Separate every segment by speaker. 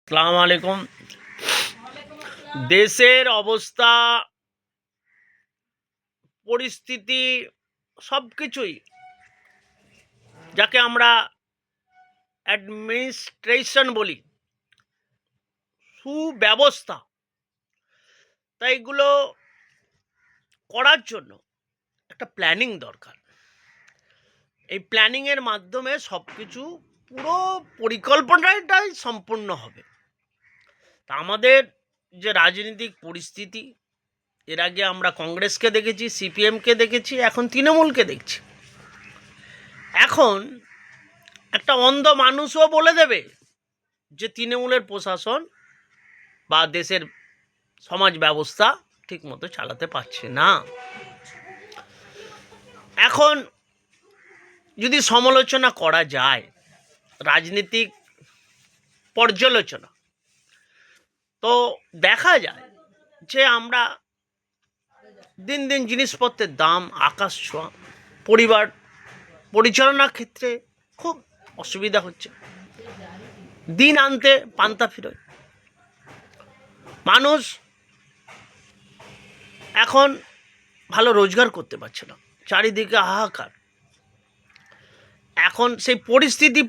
Speaker 1: সালাম আলাইকুম। দেশের অবস্থা, পরিস্থিতি, সব কিছুই যাকে আমরা অ্যাডমিনিস্ট্রেশন বলি, সুব্যবস্থা, তাই এগুলো করার জন্য একটা প্ল্যানিং দরকার। এই প্ল্যানিংয়ের মাধ্যমে সব কিছু পুরো পরিকল্পনাটাই সম্পূর্ণ হবে। তা আমাদের যে রাজনৈতিক পরিস্থিতি, এর আগে আমরা কংগ্রেসকে দেখেছি, সিপিএমকে দেখেছি, এখন তৃণমূলকে দেখছি। এখন একটা অন্ধ মানুষও বলে দেবে যে তৃণমূলের প্রশাসন বা দেশের সমাজ ব্যবস্থা ঠিকমতো চালাতে পারছে না। এখন যদি সমালোচনা করা যায়, রাজনীতিক পর্যালোচনা, তো দেখা যায় যে আমরা দিন দিন জিনিসপত্রের দাম আকাশ ছোঁয়া, পরিবার পরিচালনার ক্ষেত্রে খুব অসুবিধা হচ্ছে, দিন আনতে পান্তা ফিরোয়। মানুষ এখন ভালো রোজগার করতে পারছে না, চারিদিকে হাহাকার। এখন সেই পরিস্থিতি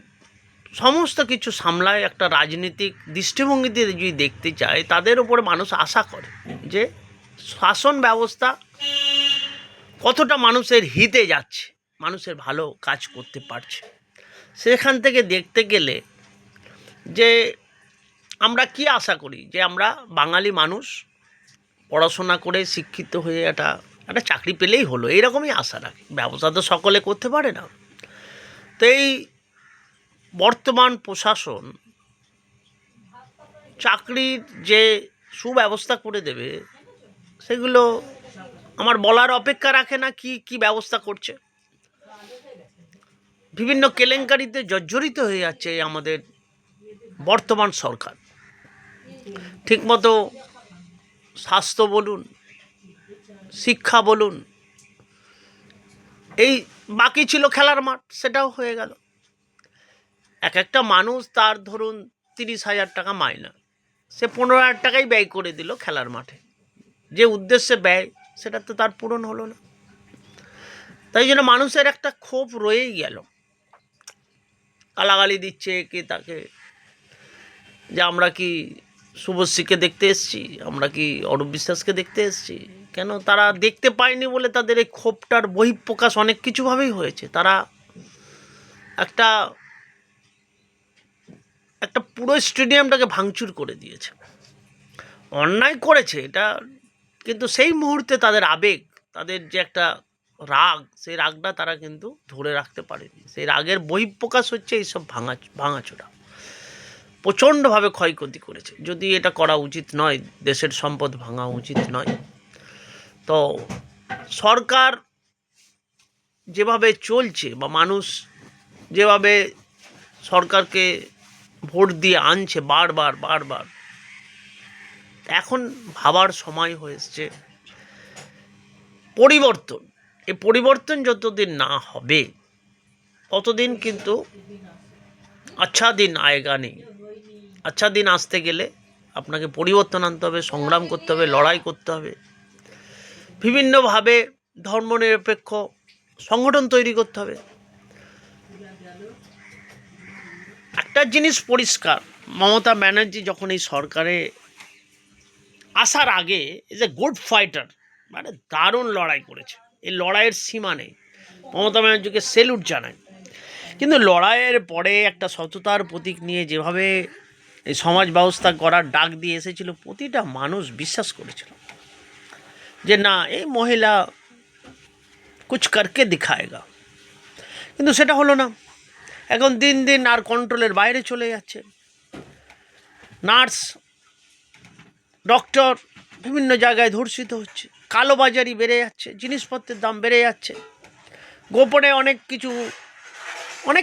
Speaker 1: সমস্ত কিছু সামলায় একটা রাজনীতিক দৃষ্টিভঙ্গিতে যদি দেখতে চায়, তাদের উপরে মানুষ আশা করে যে শাসন ব্যবস্থা কতটা মানুষের হিতে যাচ্ছে, মানুষের ভালো কাজ করতে পারছে। সেখান থেকে দেখতে গেলে যে আমরা কি আশা করি, যে আমরা বাঙালি মানুষ পড়াশোনা করে শিক্ষিত হয়ে একটা চাকরি পেলেই হলো, এইরকমই আশা রাখি। ব্যবসা তো সকলে করতে পারে না। তো এই বর্তমান প্রশাসন চাকরির যে সুব্যবস্থা করে দেবে, সেগুলো আমার বলার অপেক্ষা রাখে না। কি কি ব্যবস্থা করছে, বিভিন্ন কেলেঙ্কারিতে জর্জরিত হয়ে যাচ্ছে আমাদের বর্তমান সরকার। ঠিকমতো স্বাস্থ্য বলুন, শিক্ষা বলুন, এই বাকি ছিল খেলার মাঠ, সেটাও হয়ে গেল। এক একটা মানুষ তার ধরুন 30,000 টাকা মাইনা, সে 15,000 টাকাই ব্যয় করে দিল খেলার মাঠে। যে উদ্দেশ্যে ব্যয়, সেটা তো তার পূরণ হলো না। তাই জন্য মানুষের একটা ক্ষোভ রয়েই গেল, গালাগালি দিচ্ছে কে তাকে, যে আমরা কি শুভশ্রীকে দেখতে এসেছি, আমরা কি অরূপ বিশ্বাসকে দেখতে এসেছি। কেন তারা দেখতে পায়নি বলে তাদের এই ক্ষোভটার বহিঃপ্রকাশ অনেক কিছুভাবেই হয়েছে। তারা একটা একটা পুরো স্টেডিয়ামটাকে ভাঙচুর করে দিয়েছে। অন্যায় করেছে এটা, কিন্তু সেই মুহূর্তে তাদের আবেগ, তাদের যে একটা রাগ, সেই রাগটা তারা কিন্তু ধরে রাখতে পারেনি। সেই রাগের বহিঃপ্রকাশ হচ্ছে এইসব ভাঙাচোরা। প্রচণ্ডভাবে ক্ষয়ক্ষতি করেছে। যদি এটা করা উচিত নয়, দেশের সম্পদ ভাঙা উচিত নয়। তো সরকার যেভাবে চলছে, বা মানুষ যেভাবে সরকারকে ভোট দিয়ে আনছে বারবার বারবার, এখন ভাবার সময় হয়েছে পরিবর্তন। এই পরিবর্তন যতদিন না হবে, ততদিন কিন্তু আচ্ছা দিন আয়েগা নেই। আচ্ছা দিন আসতে গেলে আপনাকে পরিবর্তন আনতে হবে, সংগ্রাম করতে হবে, লড়াই করতে হবে, বিভিন্নভাবে ধর্মনিরপেক্ষ সংগঠন তৈরি করতে হবে। একটা জিনিস পরিষ্কার, মমতা ব্যানার্জি যখন এই সরকারে আসার আগে ইজ এ গুড ফাইটার, মানে দারুণ লড়াই করেছে। এই লড়াইয়ের সীমা নেই, মমতা ব্যানার্জিকে সেলুট জানায়। কিন্তু লড়াইয়ের পরে একটা সততার প্রতীক নিয়ে যেভাবে এই সমাজ ব্যবস্থা করার ডাক দিয়ে এসেছিল, প্রতিটা মানুষ বিশ্বাস করেছিল যে না, এই মহিলা কুছ করকে দিখায়েগা। কিন্তু সেটা হলো না। এখন দিন দিন আর কন্ট্রোলের বাইরে চলে যাচ্ছে। নার্স, ডক্টর বিভিন্ন জায়গায় ধর্ষিত হচ্ছে, কালোবাজারি বেড়ে যাচ্ছে, জিনিসপত্রের দাম বেড়ে যাচ্ছে, গোপনে অনেক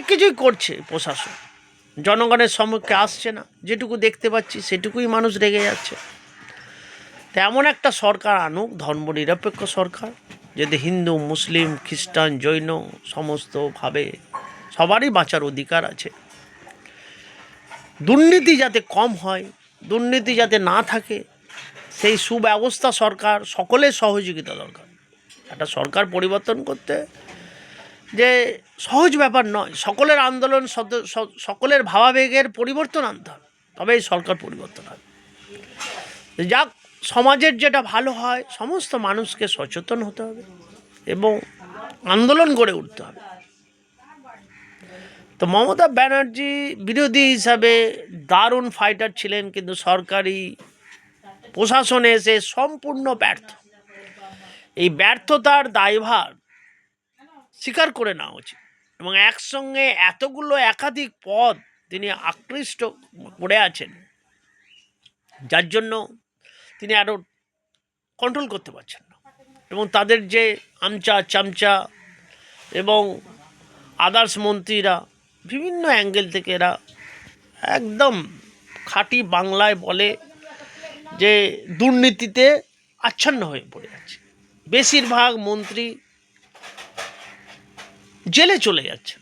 Speaker 1: কিছুই করছে প্রশাসন, জনগণের সম্মুখে আসছে না। যেটুকু দেখতে পাচ্ছি সেটুকুই মানুষ রেগে যাচ্ছে। তেমন একটা সরকার আনুক, ধর্মনিরপেক্ষ সরকার, যদি হিন্দু, মুসলিম, খ্রিস্টান, জৈন সমস্তভাবে সবারই বাঁচার অধিকার আছে। দুর্নীতি যাতে কম হয়, দুর্নীতি যাতে না থাকে, সেই সুব্যবস্থা সরকার, সকলের সহযোগিতা দরকার। একটা সরকার পরিবর্তন করতে যে সহজ ব্যাপার নয়, সকলের আন্দোলন, সকলের ভাবাবেগের পরিবর্তন আনতে হবে, তবেই সরকার পরিবর্তন হবে। যাক, সমাজের যেটা ভালো হয়, সমস্ত মানুষকে সচেতন হতে হবে এবং আন্দোলন গড়ে উঠতে হবে। তো মমতা ব্যানার্জি বিরোধী হিসাবে দারুণ ফাইটার ছিলেন, কিন্তু সরকারি প্রশাসনে এসে সম্পূর্ণ ব্যর্থ। এই ব্যর্থতার দায়ভার স্বীকার করে নেওয়া উচিত এবং একসঙ্গে এতগুলো একাধিক পদ তিনি আকৃষ্ট করে আছেন, যার জন্য তিনি আরও কন্ট্রোল করতে পারছেন না। এবং তাদের যে আমচা চামচা এবং আদার্স মন্ত্রীরা বিভিন্ন অ্যাঙ্গেল থেকে এরা একদম খাঁটি বাংলায় বলে যে দুর্নীতিতে আচ্ছন্ন হয়ে পড়ে আছে। বেশিরভাগ মন্ত্রী জেলে চলে যাচ্ছে,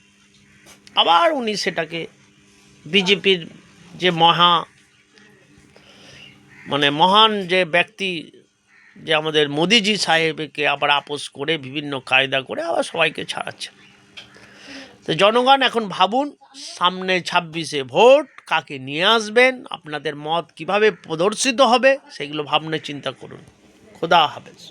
Speaker 1: আবার উনি সেটাকে বিজেপির যে মহান যে ব্যক্তি, যে আমাদের মোদিজি সাহেবকে আবার আপোস করে বিভিন্ন কায়দা করে আবার সবাইকে ছাড়াচ্ছে। তো জনগণ এখন ভাবুন, সামনে 26-এ ভোট, কাকে নিয়ে আসবেন, আপনাদের মত কিভাবে প্রদর্শিত হবে, সেগুলো ভাবনা চিন্তা করুন। খোদা হাফেজ।